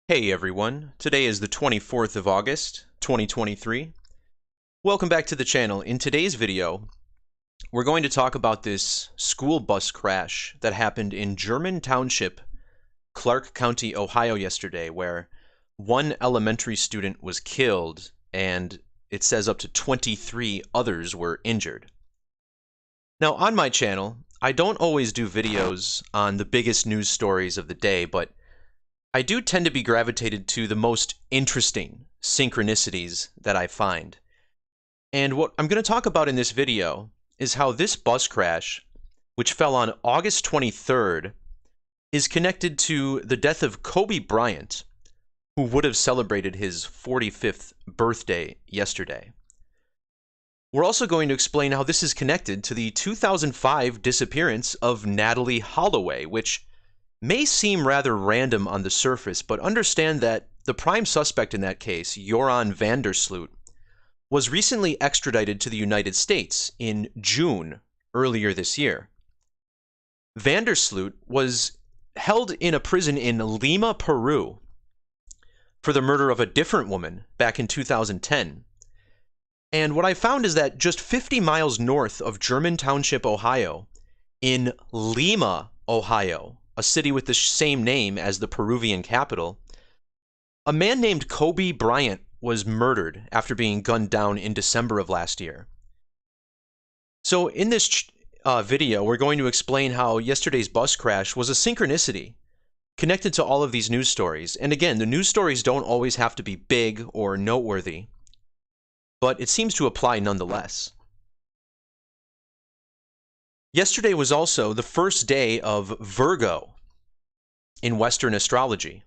Hey everyone, today is the 24th of August, 2023. Welcome back to the channel. In today's video, we're going to talk about this school bus crash that happened in Joran Township, Clark County, Ohio yesterday, where one elementary student was killed and it says up to 23 others were injured. Now on my channel, I don't always do videos on the biggest news stories of the day, but I do tend to be gravitated to the most interesting synchronicities that I find. And what I'm going to talk about in this video is how this bus crash, which fell on August 23rd, is connected to the death of Kobe Bryant, who would have celebrated his 45th birthday yesterday. We're also going to explain how this is connected to the 2005 disappearance of Natalee Holloway, which may seem rather random on the surface, but understand that the prime suspect in that case, Joran Sloot, was recently extradited to the United States in June earlier this year. Sloot was held in a prison in Lima, Peru, for the murder of a different woman back in 2010. And what I found is that just 50 miles north of Joran Township, Ohio, in Lima, Ohio, a city with the same name as the Peruvian capital, a man named Kobe Bryant was murdered after being gunned down in December of last year. So in this video, we're going to explain how yesterday's bus crash was a synchronicity connected to all of these news stories. And again, the news stories don't always have to be big or noteworthy, but it seems to apply nonetheless. Yesterday was also the first day of Virgo in Western astrology,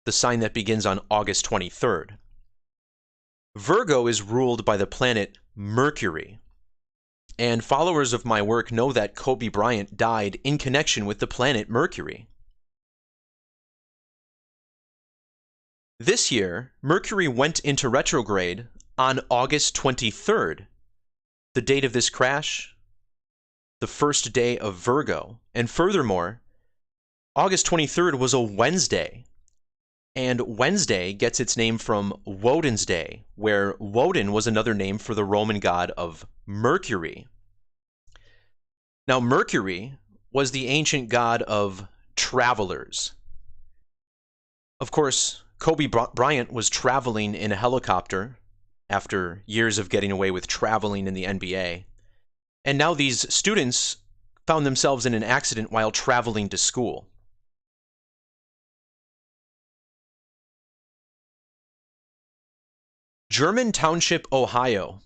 the sign that begins on August 23rd. Virgo is ruled by the planet Mercury, and followers of my work know that Kobe Bryant died in connection with the planet Mercury. This year, Mercury went into retrograde on August 23rd. The date of this crash, the first day of Virgo. And furthermore, August 23rd was a Wednesday. And Wednesday gets its name from Woden's Day, where Woden was another name for the Roman god of Mercury. Now, Mercury was the ancient god of travelers. Of course, Kobe Bryant was traveling in a helicopter after years of getting away with traveling in the NBA. And now these students found themselves in an accident while traveling to school. Joran Township, Ohio,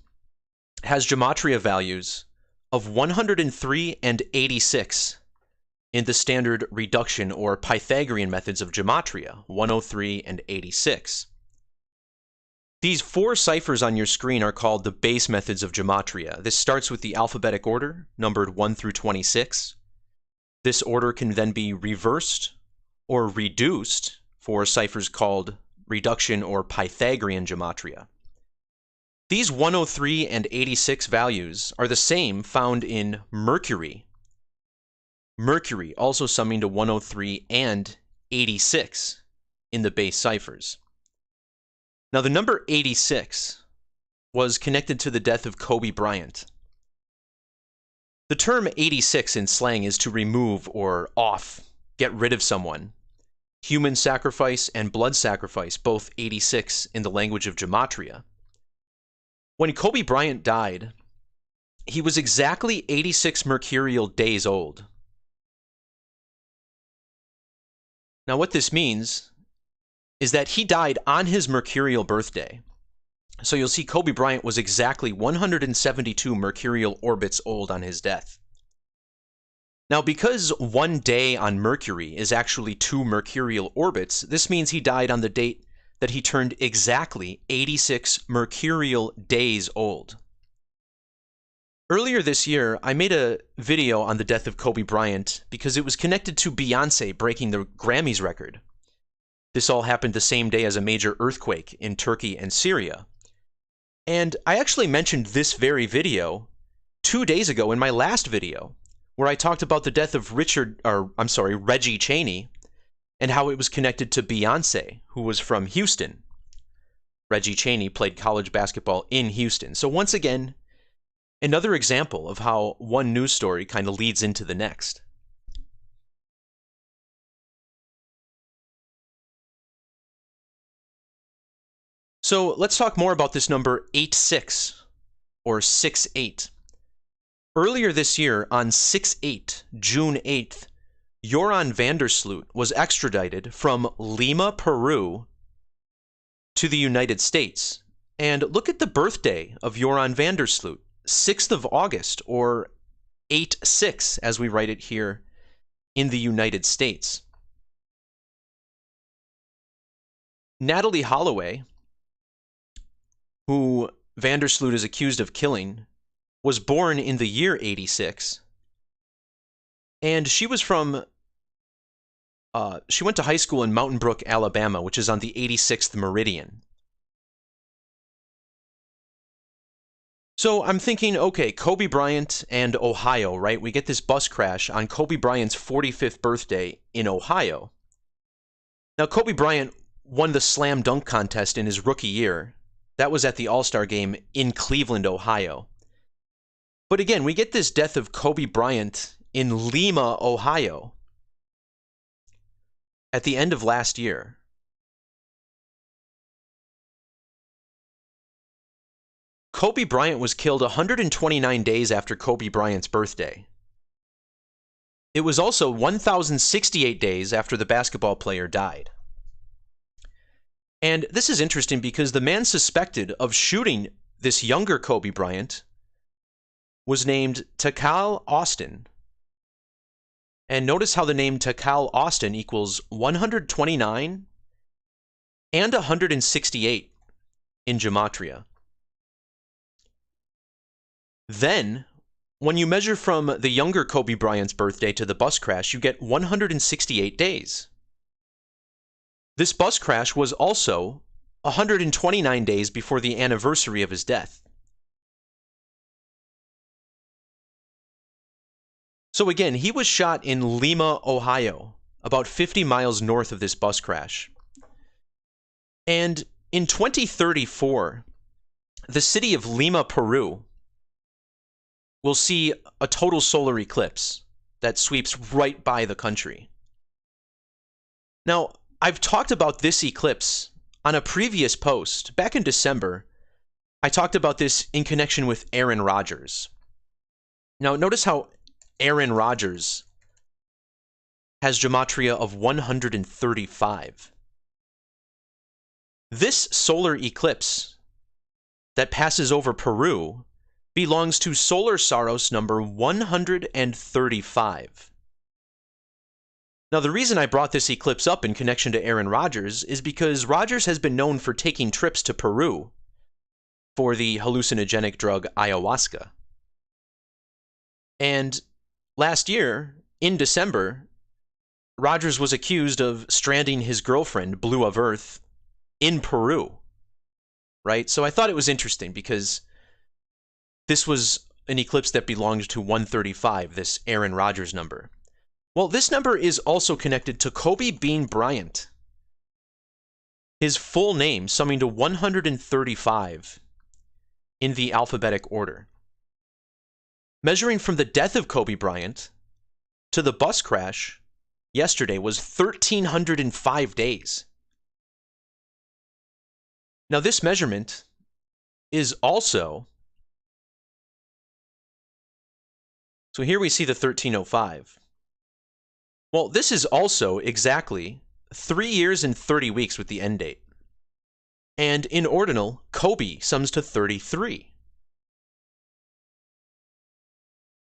has Gematria values of 103 and 86 in the standard reduction or Pythagorean methods of Gematria, 103 and 86. These four ciphers on your screen are called the base methods of Gematria. This starts with the alphabetic order, numbered 1 through 26. This order can then be reversed or reduced for ciphers called reduction or Pythagorean Gematria. These 103 and 86 values are the same found in Mercury. Mercury also summing to 103 and 86 in the base ciphers. Now, the number 86 was connected to the death of Kobe Bryant. The term 86 in slang is to remove or off, get rid of someone. Human sacrifice and blood sacrifice, both 86 in the language of Gematria. When Kobe Bryant died, he was exactly 86 mercurial days old. Now, what this means is that he died on his mercurial birthday. So you'll see Kobe Bryant was exactly 172 mercurial orbits old on his death. Now, because one day on Mercury is actually 2 mercurial orbits, this means he died on the date that he turned exactly 86 mercurial days old. Earlier this year, I made a video on the death of Kobe Bryant because it was connected to Beyoncé breaking the Grammys record. This all happened the same day as a major earthquake in Turkey and Syria. And I actually mentioned this very video 2 days ago in my last video, where I talked about the death of Reggie Cheney and how it was connected to Beyonce, who was from Houston. Reggie Chaney played college basketball in Houston. So once again, another example of how one news story kind of leads into the next. So let's talk more about this number 86, or 68. Earlier this year, on 6/8, June 8th, Joran Sloot was extradited from Lima, Peru, to the United States. And look at the birthday of Joran Sloot, 6th of August, or 8/6, as we write it here in the United States. Natalee Holloway, who Sloot is accused of killing, was born in the year 86, and she was from, she went to high school in Mountain Brook, Alabama, which is on the 86th meridian. So I'm thinking, okay, Kobe Bryant and Ohio, right? We get this bus crash on Kobe Bryant's 45th birthday in Ohio. Now, Kobe Bryant won the slam dunk contest in his rookie year. That was at the All-Star game in Cleveland, Ohio. But again, we get this death of Kobe Bryant in Lima, Ohio, at the end of last year. Kobe Bryant was killed 129 days after Kobe Bryant's birthday. It was also 1,068 days after the basketball player died. And this is interesting because the man suspected of shooting this younger Kobe Bryant was named Takal Austin. And notice how the name Takal Austin equals 129 and 168 in Gematria. Then, when you measure from the younger Kobe Bryant's birthday to the bus crash, you get 168 days. This bus crash was also 129 days before the anniversary of his death. So again, he was shot in Lima, Ohio, about 50 miles north of this bus crash. And in 2034, the city of Lima, Peru, will see a total solar eclipse that sweeps right by the country. Now, I've talked about this eclipse on a previous post. Back in December, I talked about this in connection with Aaron Rodgers. Now, notice how Aaron Rodgers has Gematria of 135. This solar eclipse that passes over Peru belongs to Solar Saros number 135. Now, the reason I brought this eclipse up in connection to Aaron Rodgers is because Rodgers has been known for taking trips to Peru for the hallucinogenic drug ayahuasca. And last year, in December, Rodgers was accused of stranding his girlfriend, Blue of Earth, in Peru, right? So I thought it was interesting because this was an eclipse that belonged to 135, this Aaron Rodgers number. Well, this number is also connected to Kobe Bean Bryant. His full name summing to 135 in the alphabetic order. Measuring from the death of Kobe Bryant to the bus crash yesterday was 1,305 days. Now, this measurement is also, so here we see the 1305. Well, this is also exactly 3 years and 30 weeks with the end date. And in ordinal, Kobe sums to 33.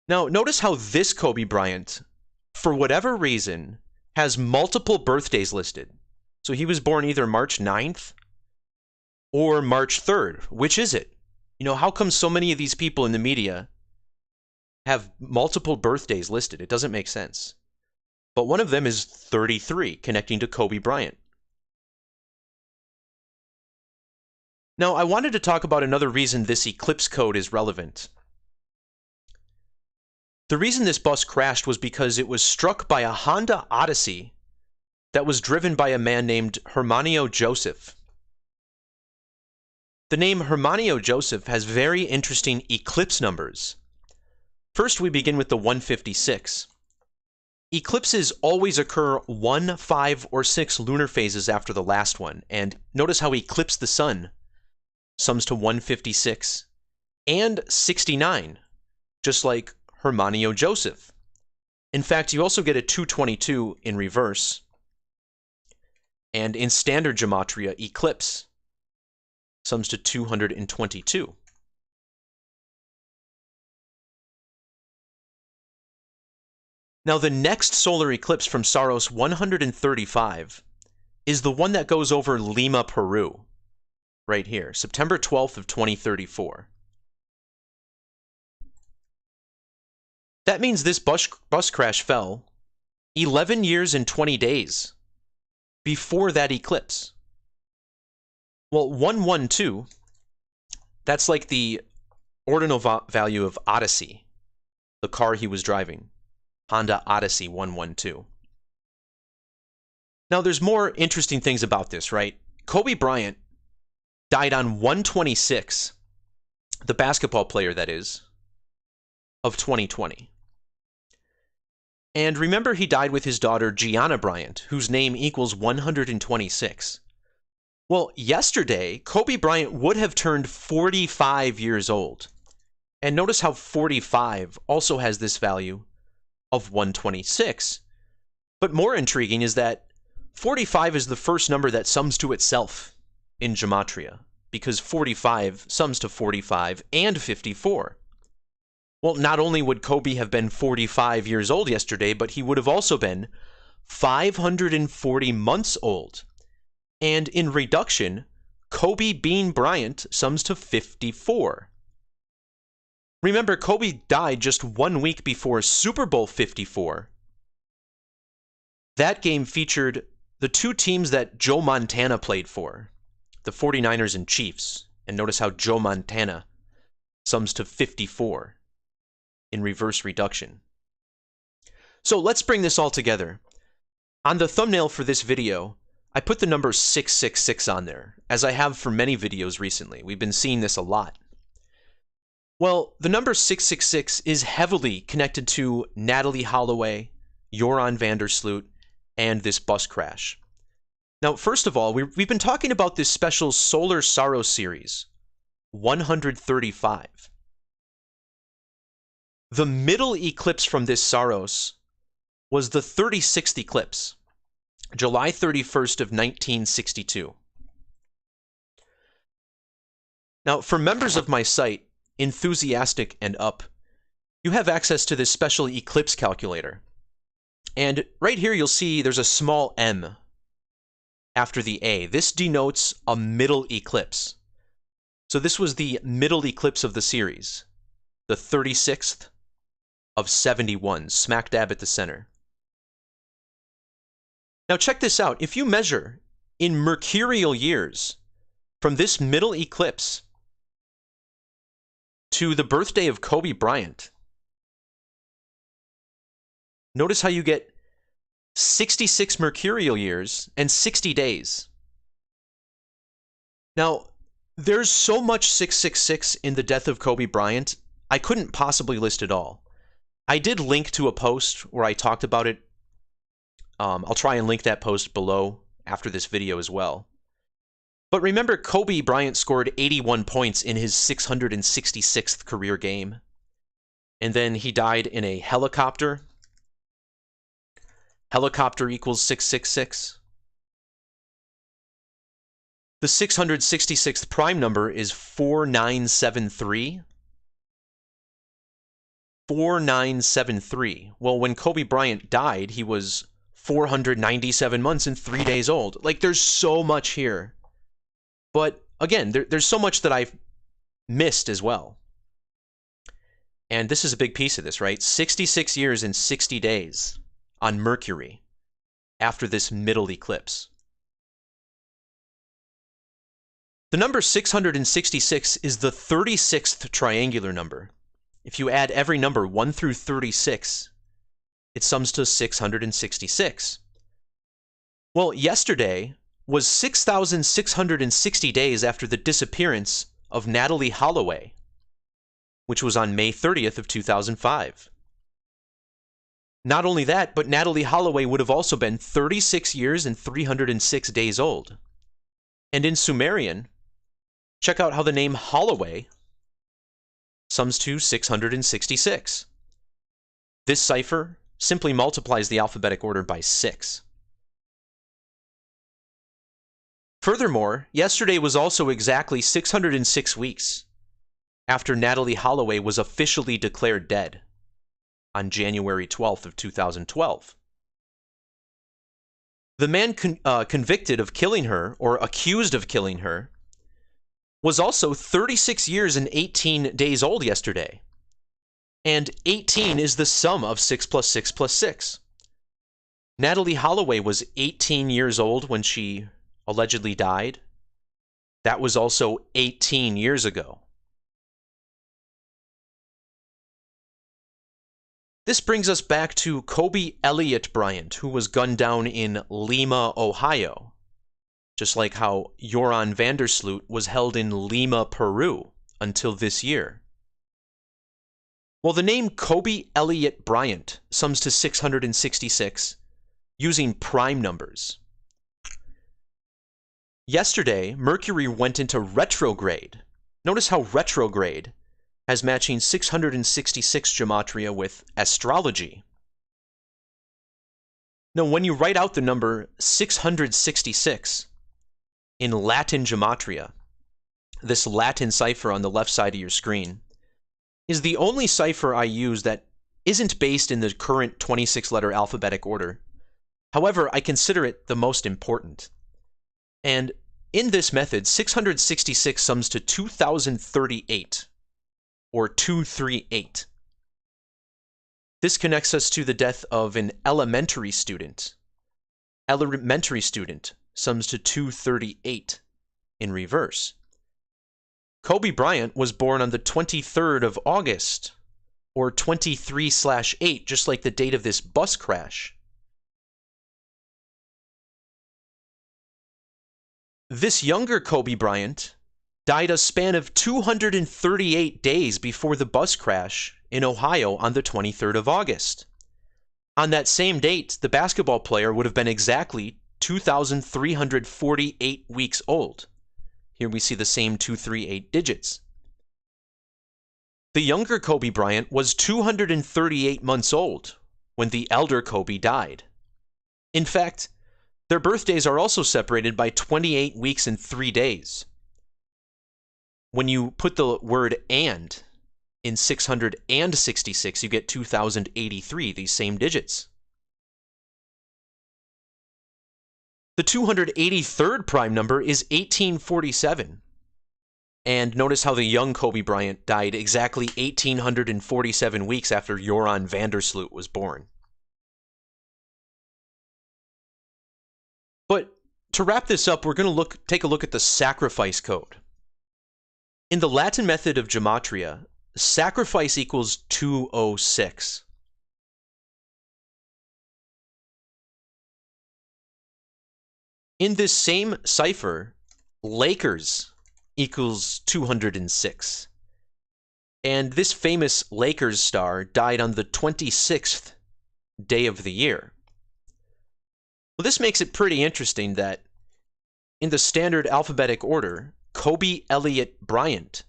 Now, notice how this Kobe Bryant, for whatever reason, has multiple birthdays listed. So he was born either March 9th or March 3rd. Which is it? You know, how come so many of these people in the media have multiple birthdays listed? It doesn't make sense. But one of them is 33, connecting to Kobe Bryant. Now, I wanted to talk about another reason this eclipse code is relevant. The reason this bus crashed was because it was struck by a Honda Odyssey that was driven by a man named Hermanio Joseph. The name Hermanio Joseph has very interesting eclipse numbers. First, we begin with the 156. Eclipses always occur 1, 5, or 6 lunar phases after the last one, and notice how eclipse the sun sums to 156 and 69, just like Hermanio Joseph. In fact, you also get a 222 in reverse, and in standard Gematria, eclipse sums to 222. Now, the next solar eclipse from Saros 135 is the one that goes over Lima, Peru, right here, September 12th of 2034. That means this bus crash fell 11 years and 20 days before that eclipse. Well, 112, that's like the ordinal value of Odyssey, the car he was driving. Honda Odyssey 112. Now, there's more interesting things about this, right? Kobe Bryant died on 126, the basketball player, that is, of 2020. And remember, he died with his daughter, Gianna Bryant, whose name equals 126. Well, yesterday, Kobe Bryant would have turned 45 years old. And notice how 45 also has this value of 126. But more intriguing is that 45 is the first number that sums to itself in Gematria, because 45 sums to 45 and 54. Well, not only would Kobe have been 45 years old yesterday, but he would have also been 540 months old. And in reduction, Kobe Bean Bryant sums to 54. Remember, Kobe died just 1 week before Super Bowl 54. That game featured the two teams that Joe Montana played for, the 49ers and Chiefs. And notice how Joe Montana sums to 54 in reverse reduction. So let's bring this all together. On the thumbnail for this video, I put the number 666 on there, as I have for many videos recently. We've been seeing this a lot. Well, the number 666 is heavily connected to Natalee Holloway, Joran Sloot, and this bus crash. Now, first of all, we've been talking about this special Solar Saros series, 135. The middle eclipse from this Saros was the 36th eclipse, July 31st of 1962. Now, for members of my site, Enthusiastic and Up, you have access to this special eclipse calculator. And right here you'll see there's a small m after the A. This denotes a middle eclipse. So this was the middle eclipse of the series, the 36th of 71, smack dab at the center. Now check this out. If you measure in mercurial years from this middle eclipse to the birthday of Kobe Bryant, notice how you get 66 mercurial years and 60 days. Now, there's so much 666 in the death of Kobe Bryant, I couldn't possibly list it all. I did link to a post where I talked about it. I'll try and link that post below after this video as well. But remember, Kobe Bryant scored 81 points in his 666th career game. And then he died in a helicopter. Helicopter equals 666. The 666th prime number is 4973. 4973. Well, when Kobe Bryant died, he was 497 months and 3 days old. Like, there's so much here. But again, there's so much that I've missed as well. And this is a big piece of this, right? 66 years and 60 days on Mercury after this middle eclipse. The number 666 is the 36th triangular number. If you add every number 1 through 36, it sums to 666. Well, yesterday was 6,660 days after the disappearance of Natalee Holloway, which was on May 30th of 2005. Not only that, but Natalee Holloway would have also been 36 years and 306 days old. And in Sumerian, check out how the name Holloway sums to 666. This cipher simply multiplies the alphabetic order by 6. Furthermore, yesterday was also exactly 606 weeks after Natalee Holloway was officially declared dead on January 12th of 2012. The man convicted of killing her, or accused of killing her, was also 36 years and 18 days old yesterday. And 18 is the sum of 6 plus 6 plus 6. Natalee Holloway was 18 years old when she allegedly died. That was also 18 years ago. This brings us back to Kobe Elliott Bryant, who was gunned down in Lima, Ohio, just like how Joran Sloot was held in Lima, Peru, until this year. Well, the name Kobe Elliott Bryant sums to 666 using prime numbers. Yesterday, Mercury went into retrograde. Notice how retrograde has matching 666 gematria with astrology. Now, when you write out the number 666 in Latin gematria, this Latin cipher on the left side of your screen is the only cipher I use that isn't based in the current 26-letter alphabetic order. However, I consider it the most important. And in this method, 666 sums to 2038, or 238. This connects us to the death of an elementary student. Elementary student sums to 238 in reverse. Kobe Bryant was born on the 23rd of August, or 23/8, just like the date of this bus crash. This younger Kobe Bryant died a span of 238 days before the bus crash in Ohio on the 23rd of August. On that same date, the basketball player would have been exactly 2,348 weeks old. Here we see the same 238 digits. The younger Kobe Bryant was 238 months old when the elder Kobe died. In fact, their birthdays are also separated by 28 weeks and 3 days. When you put the word "and" in 666, you get 2,083, these same digits. The 283rd prime number is 1847. And notice how the young Kobe Bryant died exactly 1,847 weeks after Joran Sloot was born. But to wrap this up, we're going to take a look at the sacrifice code. In the Latin method of gematria, sacrifice equals 206. In this same cipher, Lakers equals 206. And this famous Lakers star died on the 26th day of the year. Well, this makes it pretty interesting that in the standard alphabetic order, Kobe Elliott Bryant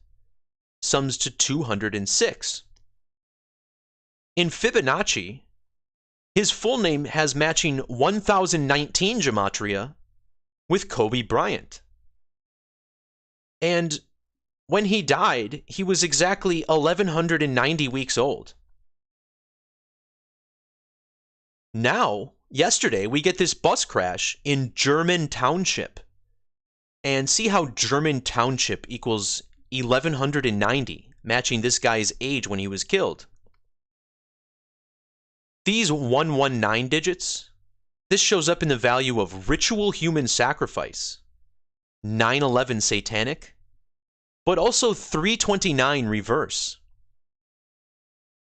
sums to 206. In Fibonacci, his full name has matching 1019 gematria with Kobe Bryant. And when he died, he was exactly 1,190 weeks old. Now, yesterday, we get this bus crash in German Township. And see how German Township equals 1,190, matching this guy's age when he was killed. These 119 digits, this shows up in the value of ritual human sacrifice, 9/11 satanic, but also 329 reverse.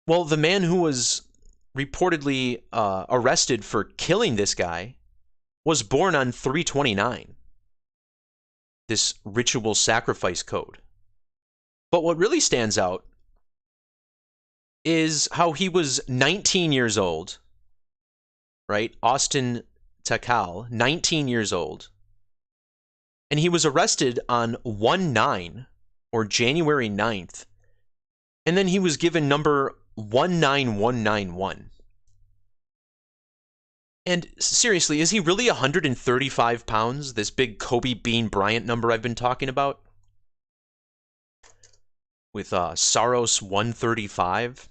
Well, the man who was reportedly arrested for killing this guy was born on 329, this ritual sacrifice code. But what really stands out is how he was 19 years old, right? Austin Takal, 19 years old. And he was arrested on 1/9, or January 9th. And then he was given number 19191. And seriously, is he really 135 pounds, this big Kobe Bean Bryant number I've been talking about? With Saros 135?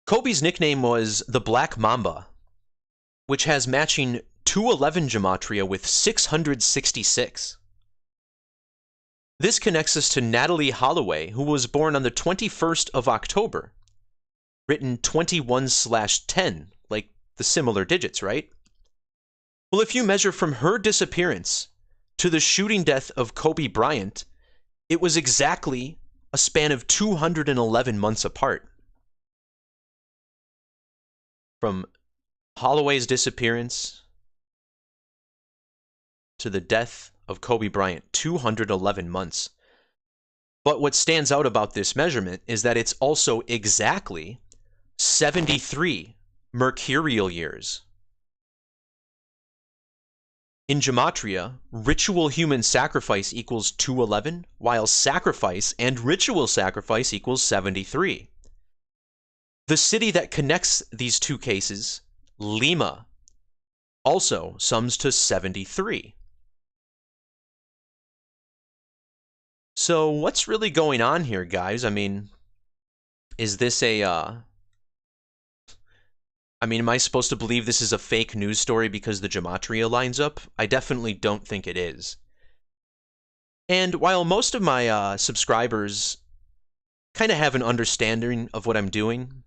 Kobe's nickname was the Black Mamba, which has matching 211 Gematria with 666. This connects us to Natalee Holloway, who was born on the 21st of October, written 21/10, like the similar digits, right? Well, if you measure from her disappearance to the shooting death of Kobe Bryant, it was exactly a span of 211 months apart. From Holloway's disappearance to the death of Kobe Bryant, 211 months. But what stands out about this measurement is that it's also exactly 73 mercurial years. In Gematria, ritual human sacrifice equals 211, while sacrifice and ritual sacrifice equals 73. The city that connects these two cases, Lima, also sums to 73. So what's really going on here, guys? I mean, is this a, am I supposed to believe this is a fake news story because the Gematria lines up? I definitely don't think it is. And while most of my subscribers kind of have an understanding of what I'm doing,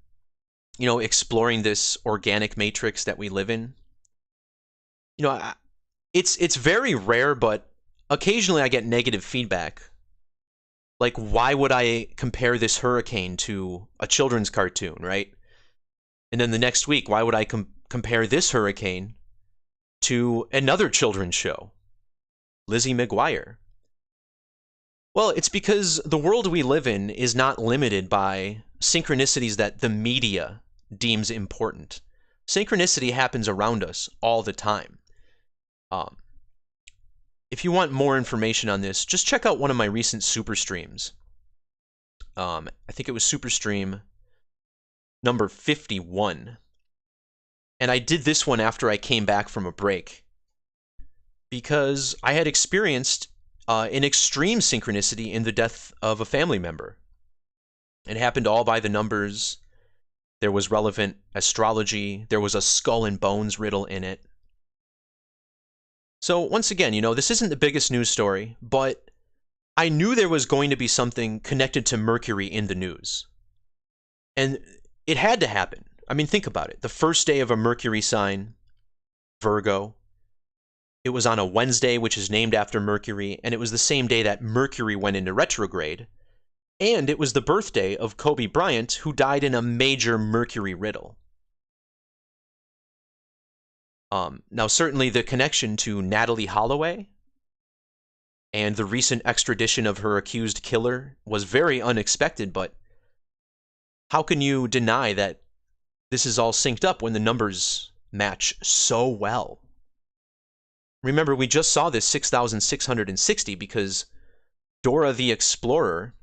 you know, exploring this organic matrix that we live in, you know, it's very rare, but occasionally I get negative feedback. Like, why would I compare this hurricane to a children's cartoon, right? And then the next week, why would I compare this hurricane to another children's show, Lizzie McGuire? Well, it's because the world we live in is not limited by synchronicities that the media deems important. Synchronicity happens around us all the time. If you want more information on this, just check out one of my recent super streams. I think it was super stream number 51. And I did this one after I came back from a break, because I had experienced an extreme synchronicity in the death of a family member. It happened all by the numbers. There was relevant astrology. There was a skull and bones riddle in it. So once again, you know, this isn't the biggest news story, but I knew there was going to be something connected to Mercury in the news. And it had to happen. I mean, think about it. The first day of a Mercury sign, Virgo. It was on a Wednesday, which is named after Mercury, and it was the same day that Mercury went into retrograde. And it was the birthday of Kobe Bryant, who died in a major Mercury riddle. Now, certainly the connection to Natalee Holloway and the recent extradition of her accused killer was very unexpected, but how can you deny that this is all synced up when the numbers match so well? Remember, we just saw this 6,660 because Dora the Explorer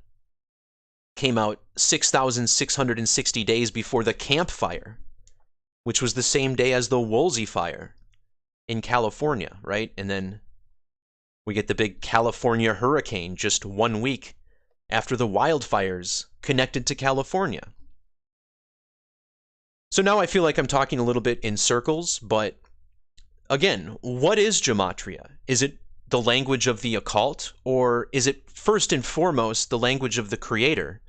came out 6,660 days before the Camp Fire, which was the same day as the Woolsey Fire in California, right? And then we get the big California hurricane just 1 week after the wildfires connected to California. So now I feel like I'm talking a little bit in circles, but again, what is Gematria? Is it the language of the occult, or is it first and foremost the language of the creator,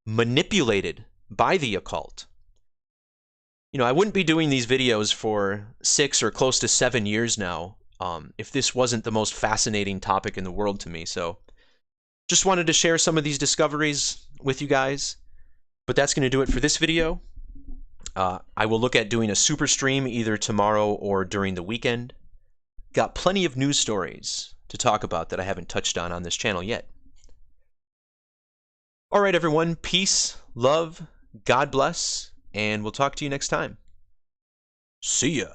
manipulated by the occult? You know, I wouldn't be doing these videos for 6 or close to 7 years now if this wasn't the most fascinating topic in the world to me. So just wanted to share some of these discoveries with you guys. But that's going to do it for this video. I will look at doing a super stream either tomorrow or during the weekend. Got plenty of news stories to talk about that I haven't touched on this channel yet. All right, everyone. Peace, love, God bless, and we'll talk to you next time. See ya.